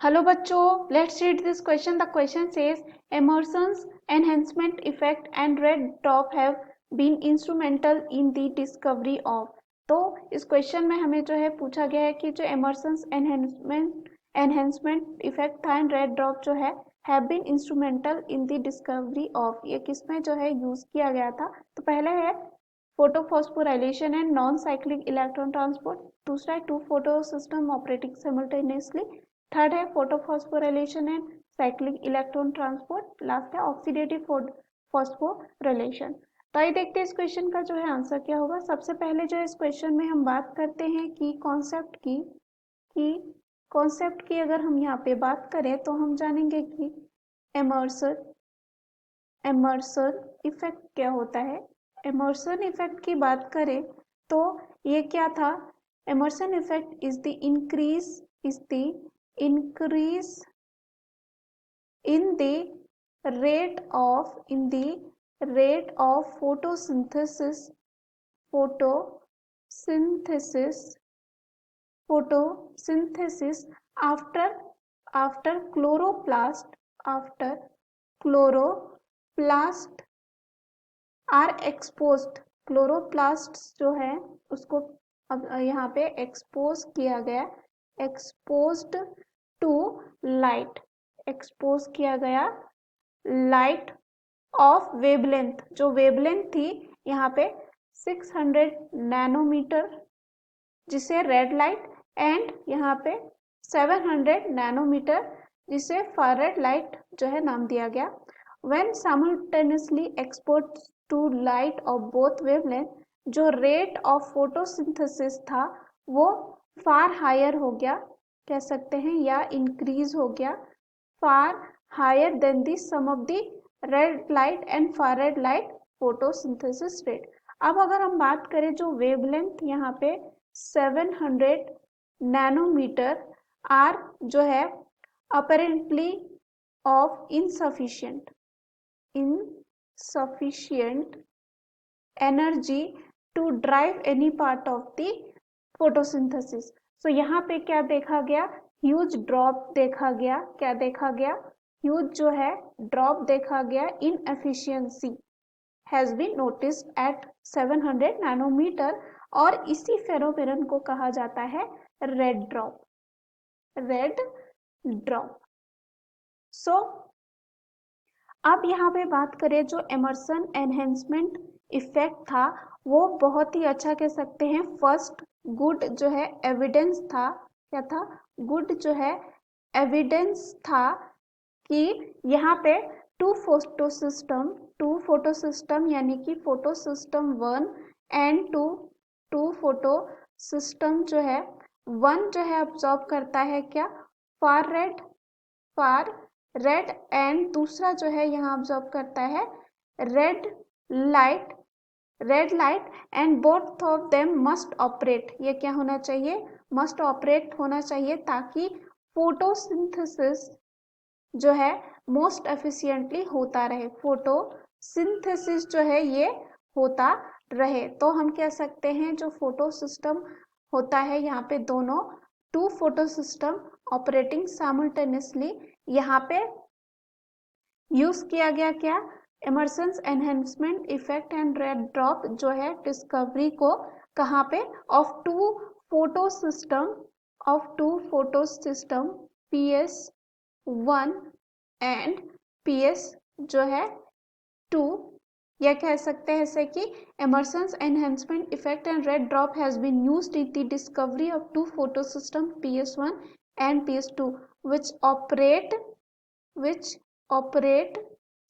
Hello बच्चों, let's read this question. The question says Emerson's enhancement effect and red dot have been instrumental in the discovery of। तो इस question में हमें जो है पूछा गया है कि जो एमर्सन्स एनहेंसमेंट इफेक्ट था एंड रेड ड्रॉप जो है have been instrumental in the discovery of, ये किसमें जो है यूज किया गया था। तो पहला है photophosphorylation and non cyclic electron transport, दूसरा है two photo system operating simultaneously, third है photophosphorylation and cyclic electron transport, last है ऑक्सीडेटिव फॉस्फोराइलेशन। तो आइए देखते हैं इस क्वेश्चन का जो है आंसर क्या होगा। सबसे पहले जो इस क्वेश्चन में हम बात करते हैं कि कॉन्सेप्ट की अगर हम यहाँ पे बात करें तो हम जानेंगे कि एमर्सन इफेक्ट क्या होता है। एमर्सन इफेक्ट की बात करें तो ये क्या था। Emerson effect is the increase in the rate of photosynthesis after chloroplast are exposed। Chloroplast जो है उसको अब यहाँ पे एक्सपोज किया गया, एक्सपोज्ड टू लाइट, एक्सपोज किया गया लाइट ऑफ वेवलेंथ, जो वेवलेंथ थी यहाँ पे 600 नैनोमीटर जिसे रेड लाइट, एंड यहाँ पे 700 नैनोमीटर जिसे फारेड लाइट जो है नाम दिया गया। When simultaneously exposed to light of both wavelength, जो रेट ऑफ फोटोसिंथेसिस था वो फार हायर हो गया, कह सकते हैं, या इंक्रीज हो गया, far higher than the sum of the red light and far red light photosynthesis rate. अब अगर हम बात करें जो वेवलेंथ यहाँ पे 700 नैनोमीटर आर जो है apparently of insufficient energy to drive any part of the photosynthesis. So यहाँ पे क्या देखा गया, ह्यूज ड्रॉप देखा गया, क्या देखा गया, ह्यूज जो है ड्रॉप देखा गया in efficiency has been noticed at 700 nanometre, और इसी फेनोमेनन को कहा जाता है रेड ड्रॉप। सो अब यहाँ पे बात करें जो एमर्सन एनहेंसमेंट इफेक्ट था वो बहुत ही अच्छा कह सकते हैं, फर्स्ट गुड जो है एविडेंस था। क्या था? गुड जो है एविडेंस था कि यहाँ पे टू फोटो सिस्टम यानी कि photo system 1 and two photo system जो है 1 जो है ऑब्जॉर्व करता है क्या, फार रेड एंड दूसरा जो है यहाँ ऑब्जॉर्व करता है red light and both of them must operate. ये क्या होना चाहिए, मस्ट ऑपरेट होना चाहिए ताकि फोटोसिंथेसिस जो है मोस्ट एफिशिएंटली होता रहे, फोटोसिंथेसिस जो है ये होता रहे। तो हम कह सकते हैं जो फोटो सिस्टम होता है यहाँ पे दोनों two photo system operating simultaneously, यहाँ पे यूज किया गया क्या, Emerson's enhancement effect and red drop जो है डिस्कवरी को कहाँ पे, of two photo system PS1 and PS जो है 2। यह कह सकते हैं ऐसे कि Emerson's enhancement effect and red drop has been used in the discovery of two photo system PS1 and PS2 which operate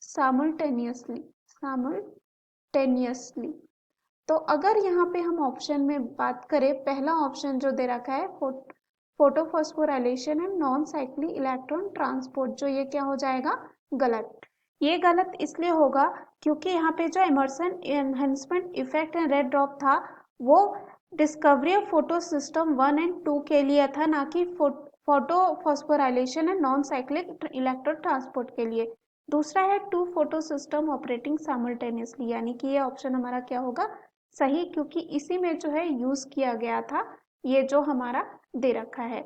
simultaneously। तो अगर यहाँ पे हम ऑप्शन में बात करें, पहला ऑप्शन जो दे रखा है photophosphorylation and non cyclic electron transport, जो ये क्या हो जाएगा, गलत। ये गलत इसलिए होगा क्योंकि यहाँ पे जो Emerson enhancement effect and red drop था वो discovery of photo system 1 and 2 के लिए था, ना कि photophosphorylation and non cyclic electron transport के लिए। दूसरा है two photo system operating simultaneously, यानी कि ये ऑप्शन हमारा क्या होगा, सही, क्योंकि इसी में जो है यूज किया गया था ये जो हमारा दे रखा है।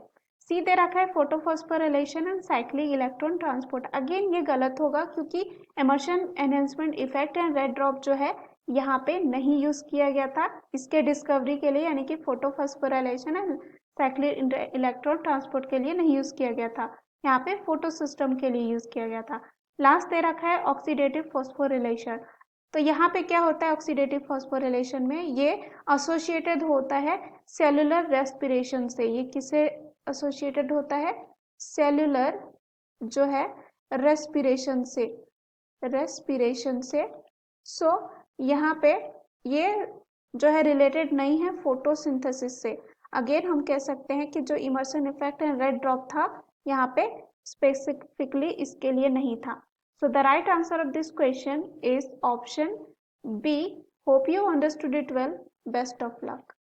सी दे रखा है photophosphorylation and cyclic electron transport. Again ये गलत होगा क्योंकि immersion enhancement effect and red drop जो है यहाँ पे नहीं यूज किया गया था इसके डिस्कवरी के लिए, यानी कि photophosphorylation and cyclic electron transport के लिए नहीं यूज किया गया था, यहाँ पे फोटो सिस्टम के लिए यूज किया गया था। लास्ट दे रखा है ऑक्सीडेटिव फॉस्फोरिलेशन। तो यहाँ पे क्या होता है ऑक्सीडेटिव फॉस्फोरिलेशन में, ये एसोसिएटेड होता है सेलुलर रेस्पिरेशन से। ये किसे एसोसिएटेड होता है? सेलुलर जो है रेस्पिरेशन से, रेस्पिरेशन से। सो यहाँ पे ये जो है रिलेटेड नहीं है फोटोसिंथेसिस से। अगेन हम कह सकते हैं कि जो Emerson effect and red drop था यहाँ पे स्पेसिफिकली इसके लिए नहीं था। So the right answer of this question is option B. Hope you understood it well. Best of luck.